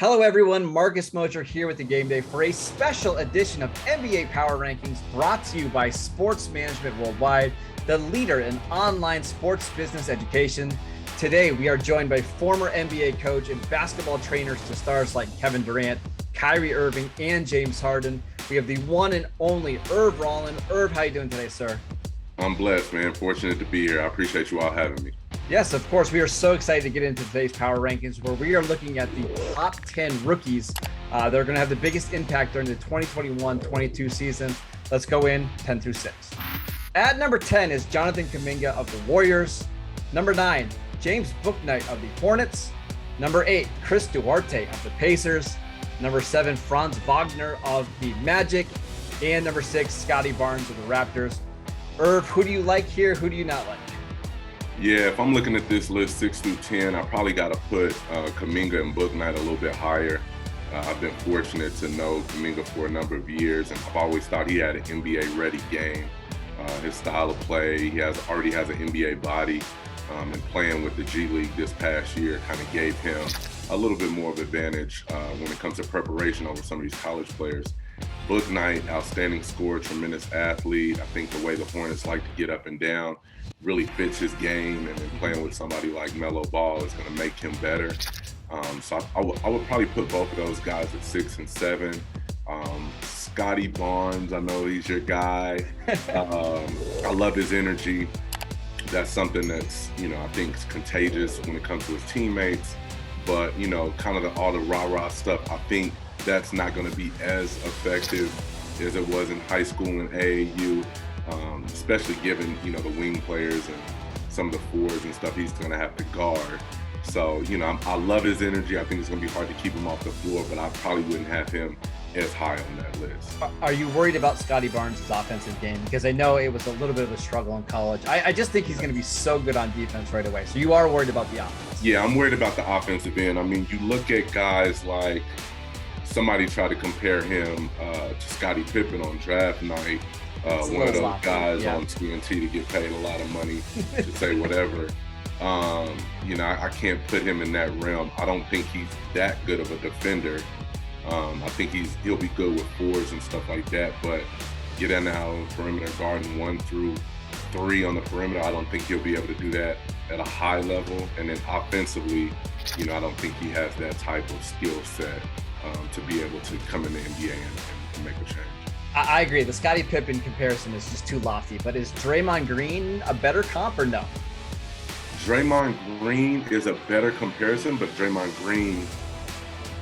Hello, everyone. Marcus Mosher here with the Game Day for a special edition of NBA Power Rankings brought to you by Sports Management Worldwide, the leader in online sports business education. Today, we are joined by former NBA coach and basketball trainers to stars like Kevin Durant, Kyrie Irving, and James Harden. We have the one and only Irv Roland. Irv, how you doing today, sir? I'm blessed, man. Fortunate to be here. I appreciate you all having me. Yes, of course. We are so excited to get into today's Power Rankings, where we are looking at the top 10 rookies that are going to have the biggest impact during the 2021-22 season. Let's go in 10 through 6. At number 10 is Jonathan Kaminga of the Warriors. Number 9, James Bouknight of the Hornets. Number 8, Chris Duarte of the Pacers. Number 7, Franz Wagner of the Magic. And number 6, Scotty Barnes of the Raptors. Irv, who do you like here? Who do you not like? Yeah, if I'm looking at this list 6 through 10, I probably got to put Kaminga and Bouknight a little bit higher. I've been fortunate to know Kaminga for a number of years, and I've always thought he had an NBA-ready game. His style of play, he already has an NBA body, and playing with the G League this past year kind of gave him a little bit more of advantage when it comes to preparation over some of these college players. Bouknight, outstanding scorer, tremendous athlete. I think the way the Hornets like to get up and down really fits his game, and then playing with somebody like Melo Ball is going to make him better. So I would probably put both of those guys at 6 and 7. Scotty Barnes, I know he's your guy. I love his energy. That's something that's, I think is contagious when it comes to his teammates. But, kind of all the rah-rah stuff, I think that's not going to be as effective as it was in high school and AAU, especially given, the wing players and some of the fours and stuff he's going to have to guard. So, I love his energy. I think it's going to be hard to keep him off the floor, but I probably wouldn't have him as high on that list. Are you worried about Scotty Barnes' offensive game? Because I know it was a little bit of a struggle in college. I just think he's going to be so good on defense right away. So you are worried about the offense? Yeah, I'm worried about the offensive end. I mean, you look at guys like somebody tried to compare him to Scottie Pippen on draft night. One of those guys on TNT to get paid a lot of money to say whatever. I can't put him in that realm. I don't think he's that good of a defender. I think he'll be good with fours and stuff like that, but get in now on perimeter guarding 1 through 3 on the perimeter, I don't think he'll be able to do that at a high level. And then offensively, I don't think he has that type of skill set to be able to come in the NBA and make a change. I agree. The Scottie Pippen comparison is just too lofty, but is Draymond Green a better comp or no? Draymond Green is a better comparison, but Draymond Green,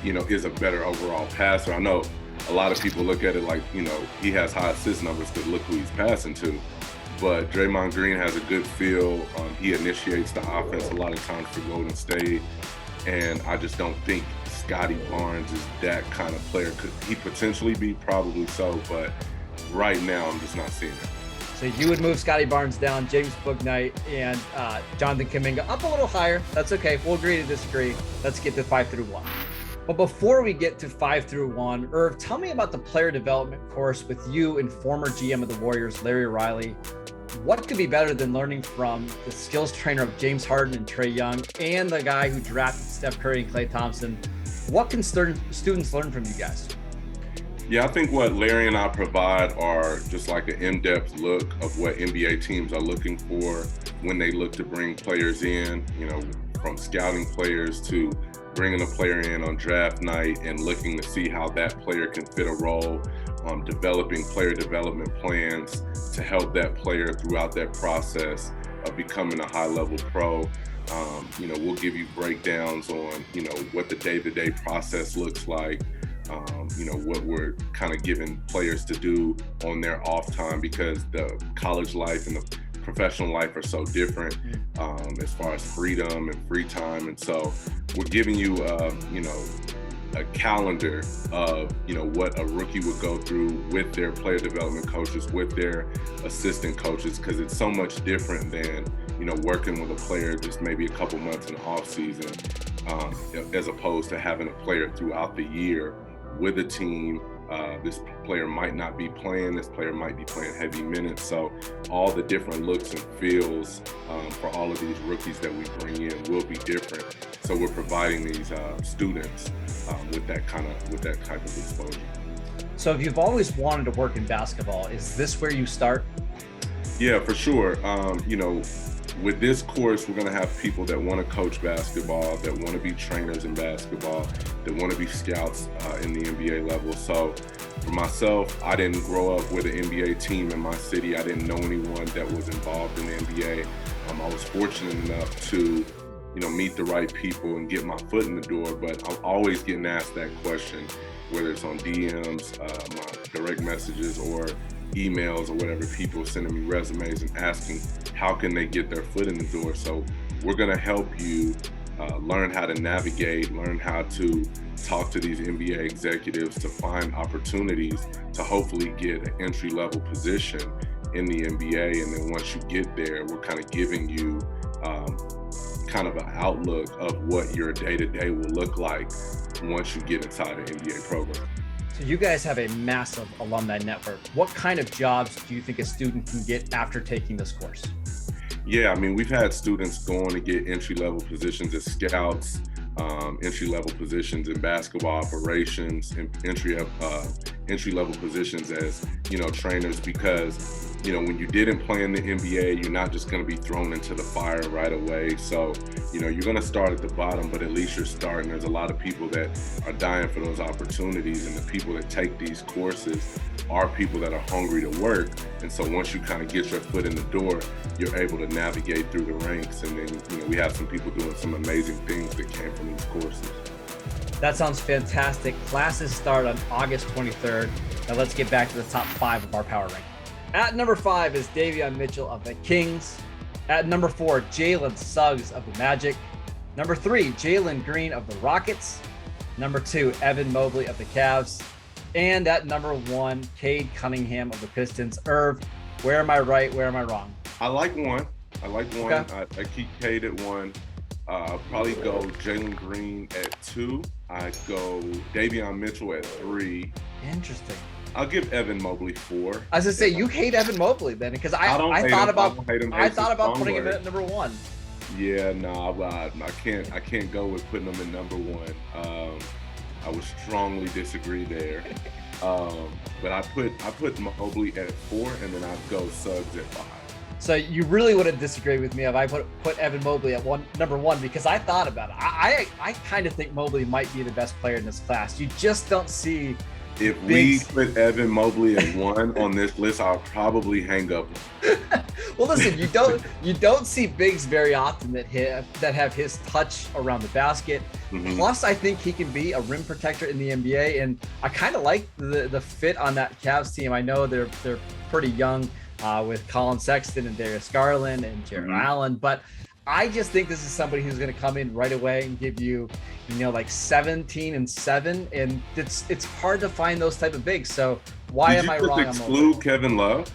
is a better overall passer. I know a lot of people look at it like, he has high assist numbers because look who he's passing to. But Draymond Green has a good feel. He initiates the offense a lot of times for Golden State. And I just don't think Scotty Barnes is that kind of player. Could he potentially be? Probably so. But right now, I'm just not seeing it. So you would move Scotty Barnes down, James Bouknight, and Jonathan Kaminga up a little higher. That's okay. We'll agree to disagree. Let's get to 5 through 1. But before we get to 5 through 1, Irv, tell me about the player development course with you and former GM of the Warriors, Larry Riley. What could be better than learning from the skills trainer of James Harden and Trae Young and the guy who drafted Steph Curry and Klay Thompson? What can students learn from you guys? Yeah, I think what Larry and I provide are just like an in-depth look of what NBA teams are looking for when they look to bring players in, from scouting players to bringing a player in on draft night and looking to see how that player can fit a role, developing player development plans to help that player throughout that process of becoming a high-level pro. We'll give you breakdowns on, what the day-to-day process looks like, what we're kind of giving players to do on their off time, because the college life and the professional life are so different as far as freedom and free time. And so we're giving you, a calendar of, what a rookie would go through with their player development coaches, with their assistant coaches, because it's so much different than, working with a player just maybe a couple months in the off season, as opposed to having a player throughout the year with a team, This player might not be playing. This player might be playing heavy minutes. So all the different looks and feels for all of these rookies that we bring in will be different. So we're providing these students with that type of exposure. So if you've always wanted to work in basketball, is this where you start? Yeah, for sure. With this course, we're going to have people that want to coach basketball, that want to be trainers in basketball, that want to be scouts in the NBA level. So for myself, I didn't grow up with an NBA team in my city. I didn't know anyone that was involved in the NBA. I was fortunate enough to, meet the right people and get my foot in the door. But I'm always getting asked that question, whether it's on DMs, my direct messages, or emails or whatever, people sending me resumes and asking how can they get their foot in the door. So we're going to help you learn how to navigate, learn how to talk to these NBA executives to find opportunities to hopefully get an entry-level position in the NBA. And then once you get there, we're kind of giving you kind of an outlook of what your day-to-day will look like once you get inside an NBA program. So you guys have a massive alumni network. What kind of jobs do you think a student can get after taking this course? Yeah, we've had students going to get entry-level positions as scouts, entry-level positions in basketball operations, and entry-level positions as, trainers, because, when you didn't play in the NBA, you're not just going to be thrown into the fire right away. So, you're going to start at the bottom, but at least you're starting. There's a lot of people that are dying for those opportunities, and the people that take these courses are people that are hungry to work. And so once you kind of get your foot in the door, you're able to navigate through the ranks. And then, we have some people doing some amazing things that came from these courses. That sounds fantastic. Classes start on August 23rd. Now let's get back to the top 5 of our power ranking. At number 5 is Davion Mitchell of the Kings. At number 4, Jalen Suggs of the Magic. Number 3, Jalen Green of the Rockets. Number 2, Evan Mobley of the Cavs. And at number 1, Cade Cunningham of the Pistons. Irv, where am I right? Where am I wrong? I like one. Okay. I keep Cade at 1. I'll probably go Jalen Green at 2. I go Davion Mitchell at 3. Interesting. I'll give Evan Mobley 4. I was gonna say, you hate Evan Mobley then, because I thought about putting him at number 1. Yeah, no, I can't go with putting him in number 1. I would strongly disagree there. But I put Mobley at 4, and then I'd go Suggs at 5. So you really wouldn't disagree with me if I put Evan Mobley at number 1, because I thought about it. I kind of think Mobley might be the best player in this class. You just don't see. If we put Evan Mobley at 1 on this list, I'll probably hang up. Well, listen, you don't see bigs very often that have his touch around the basket. Mm-hmm. Plus, I think he can be a rim protector in the NBA, and I kind of like the fit on that Cavs team. I know they're pretty young with Colin Sexton and Darius Garland and Jarrett Allen, but I just think this is somebody who's going to come in right away and give you, like 17 and 7, and it's hard to find those type of bigs. So why am I wrong? Did you exclude Kevin Love?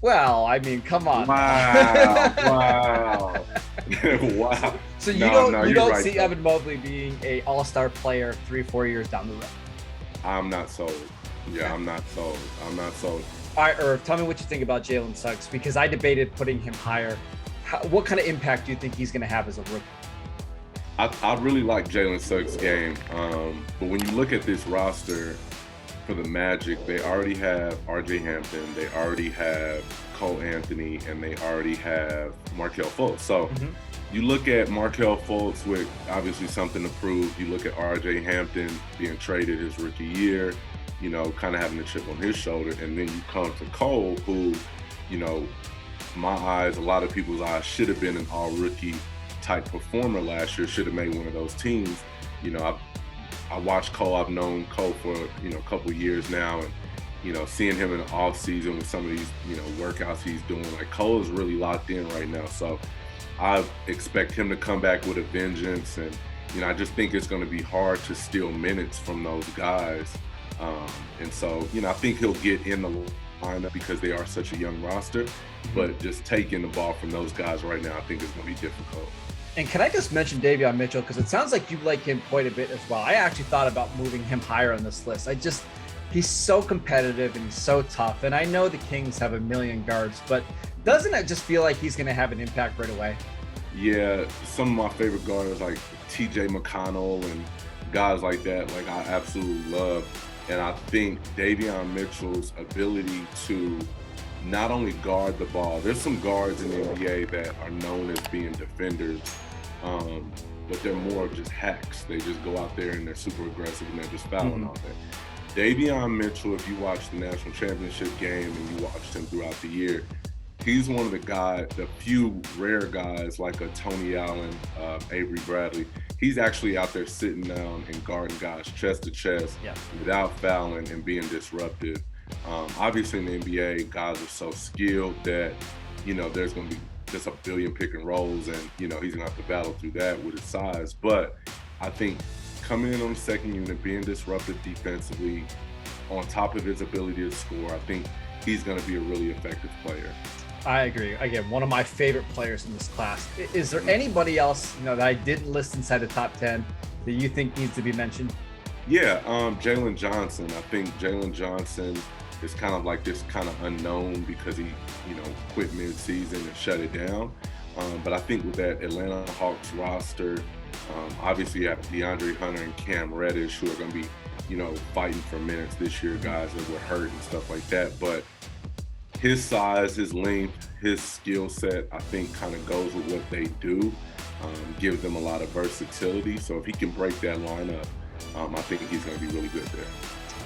Well, come on. Wow. Wow. So you don't see though. Evan Mobley being a all-star player 3-4 years down the road? I'm not sold. Yeah, I'm not sold. All right, Irv, tell me what you think about Jalen Suggs, because I debated putting him higher. What kind of impact do you think he's going to have as a rookie? I really like Jalen Suggs' game, but when you look at this roster for the Magic, they already have R.J. Hampton, they already have Cole Anthony, and they already have Markelle Fultz. So you look at Markelle Fultz with obviously something to prove. You look at R.J. Hampton being traded his rookie year, kind of having a chip on his shoulder, and then you come to Cole, who, my eyes, a lot of people's eyes, should have been an all-rookie type performer last year, should have made one of those teams. I watched Cole. I've known Cole for, a couple years now, and, seeing him in the off season with some of these, workouts he's doing, like Cole is really locked in right now. So I expect him to come back with a vengeance. And, I just think it's going to be hard to steal minutes from those guys. And so, I think he'll get in the lineup because they are such a young roster, but just taking the ball from those guys right now, I think is going to be difficult. And can I just mention Davion Mitchell, because it sounds like you like him quite a bit as well. I actually thought about moving him higher on this list. He's so competitive and he's so tough. And I know the Kings have a million guards, but doesn't it just feel like he's going to have an impact right away? Yeah, some of my favorite guards like TJ McConnell and guys like that, like I absolutely love. And I think Davion Mitchell's ability to not only guard the ball, there's some guards in the NBA that are known as being defenders, but they're more of just hacks. They just go out there and they're super aggressive and they're just fouling all day. Davion Mitchell, if you watch the national championship game and you watched him throughout the year, he's one of the few rare guys like a Tony Allen, Avery Bradley. He's actually out there sitting down and guarding guys chest to chest without fouling and being disruptive. Obviously in the NBA, guys are so skilled that, there's going to be just a billion pick and rolls and, he's going to have to battle through that with his size. But I think coming in on the second unit, being disruptive defensively, on top of his ability to score, I think he's going to be a really effective player. I agree. Again, one of my favorite players in this class. Is there anybody else, that I didn't list inside the top 10 that you think needs to be mentioned? Yeah, Jalen Johnson. I think Jalen Johnson is kind of like this kind of unknown because he, quit mid-season and shut it down. But I think with that Atlanta Hawks roster, obviously you have DeAndre Hunter and Cam Reddish who are going to be, fighting for minutes this year, guys that were hurt and stuff like that. But his size, his length, his skill set, I think kind of goes with what they do, gives them a lot of versatility. So if he can break that lineup, I think he's going to be really good there.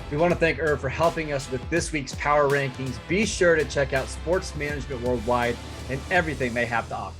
We want to thank Irv for helping us with this week's Power Rankings. Be sure to check out Sports Management Worldwide and everything they have to offer.